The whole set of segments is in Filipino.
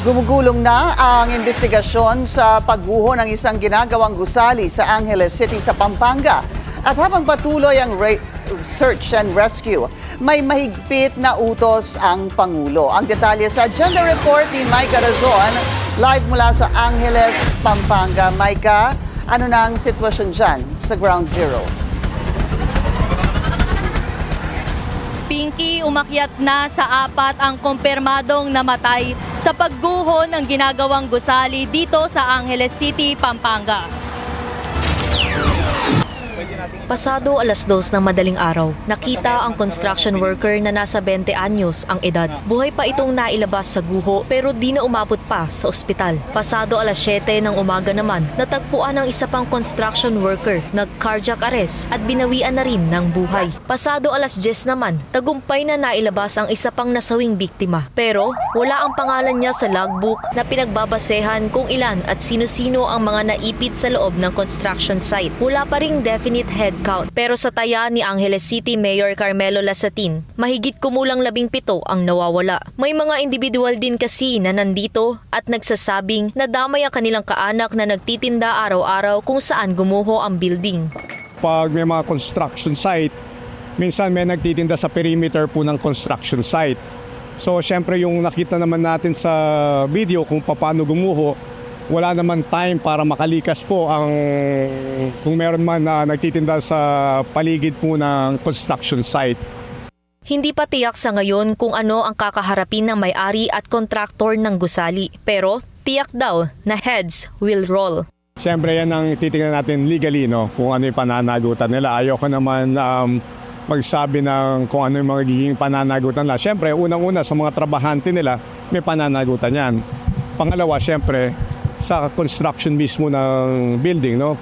Gumugulong na ang investigasyon sa pagguho ng isang ginagawang gusali sa Angeles City sa Pampanga. At habang patuloy ang search and rescue, may mahigpit na utos ang Pangulo. Ang detalye sa Agenda Report ni Micah Razon, live mula sa Angeles, Pampanga. Micah, ano na ang sitwasyon dyan sa Ground Zero? Pinky, umakyat na sa 4 ang kumpirmadong namatay sa pagguho ng ginagawang gusali dito sa Angeles City, Pampanga. Pasado 2:00 ng madaling araw, nakita ang construction worker na nasa 20 anyos ang edad. Buhay pa itong nailabas sa guho pero di na umabot pa sa ospital. Pasado 7:00 ng umaga naman, natagpuan ang isa pang construction worker, nag-cardiac arrest at binawian na rin ng buhay. Pasado 10:00 naman, tagumpay na nailabas ang isa pang nasawing biktima. Pero wala ang pangalan niya sa logbook na pinagbabasehan kung ilan at sino-sino ang mga naipit sa loob ng construction site. Wala pa ring definite head count. Pero sa taya ni Angeles City Mayor Carmelo Lasatin, mahigit kumulang 17 ang nawawala. May mga individual din kasi na nandito at nagsasabing nadamay ang kanilang kaanak na nagtitinda araw-araw kung saan gumuho ang building. Pag may mga construction site, minsan may nagtitinda sa perimeter po ng construction site. So syempre yung nakita naman natin sa video kung paano gumuho, wala naman time para makalikas po ang kung meron man na nagtitinda sa paligid po ng construction site. Hindi pa tiyak sa ngayon kung ano ang kakaharapin ng may-ari at kontraktor ng gusali. Pero tiyak daw na heads will roll. Siyempre yan ang titingnan natin legally, no? Kung ano yung pananagutan nila. Ayoko naman magsabi ng kung ano yung magiging pananagutan nila. Siyempre, unang-una sa mga trabahante nila, may pananagutan yan. Pangalawa, siyempre, sa construction mismo ng building, no?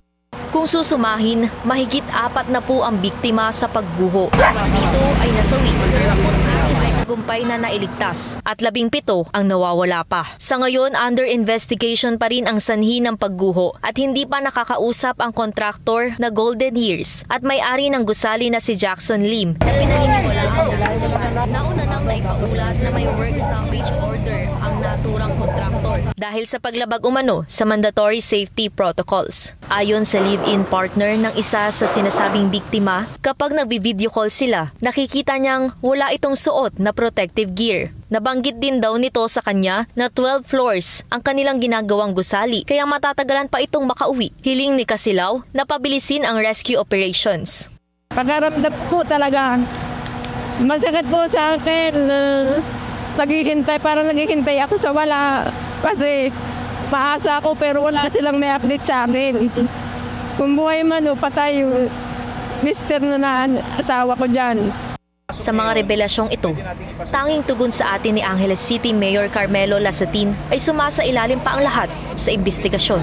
Kung susumahin, mahigit 4 na po ang biktima sa pagguho. Dito ay nasawi, 16 ay tagumpay na nailigtas at 17 ang nawawala pa. Sa ngayon, under investigation pa rin ang sanhi ng pagguho at hindi pa nakakausap ang kontraktor na Golden Years at may-ari ng gusali na si Jackson Lim na pinaniniwalaan na sa Japan. Nauna nang naipaulat na may work stoppage order ang naturang kontraktor dahil sa paglabag umano sa mandatory safety protocols. Ayon sa live-in partner ng isa sa sinasabing biktima, kapag nagbi-video call sila, nakikita niyang wala itong suot na protective gear. Nabanggit din daw nito sa kanya na 12 floors ang kanilang ginagawang gusali kaya matatagalan pa itong makauwi. Hiling ni Kasilaw na pabilisin ang rescue operations. Pagkaramdam ko talaga, masakit po sa akin. Parang naghihintay ako sa wala. Kasi paasa ako pero wala silang may update sa akin. Kung buhay man o patay, mister na asawa ko dyan. Sa mga revelasyong ito, tanging tugon sa atin ni Angeles City Mayor Carmelo Lasatin ay sumasailalim pa ang lahat sa investigasyon.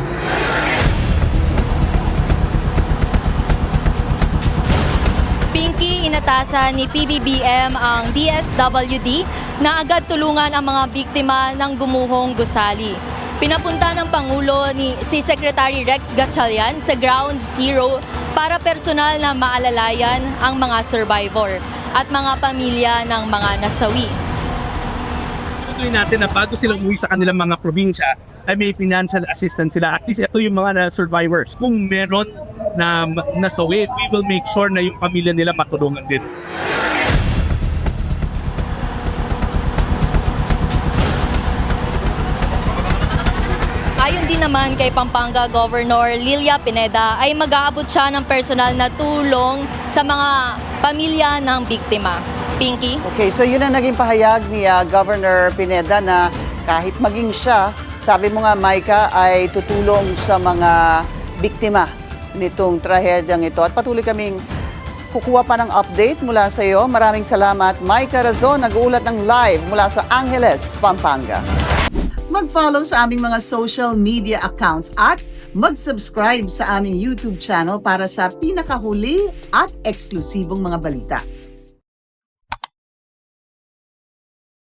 Pinky, inatasan ni PBBM ang DSWD na agad tulungan ang mga biktima ng gumuhong gusali. Pinapunta ng Pangulo si Secretary Rex Gatchalian sa Ground Zero para personal na maalalayan ang mga survivor at mga pamilya ng mga nasawi. Tuloy natin na bago sila umuwi sa kanilang mga probinsya ay may financial assistance sila. At least ito yung mga survivors. Kung meron na nasawi, we will make sure na yung pamilya nila matulungan din. Ayon din naman kay Pampanga Governor Lilia Pineda ay mag-aabot siya ng personal na tulong sa mga pamilya ng biktima. Pinky? Okay, so yun ang naging pahayag ni Governor Pineda na kahit maging siya, sabi mo nga Micah, ay tutulong sa mga biktima nitong trahedyang ito. At patuloy kaming kukuha pa ng update mula sa iyo. Maraming salamat. Micah Razon, nag-uulat ng live mula sa Angeles, Pampanga. Mag-follow sa aming mga social media accounts at mag-subscribe sa aming YouTube channel para sa pinakahuli at eksklusibong mga balita.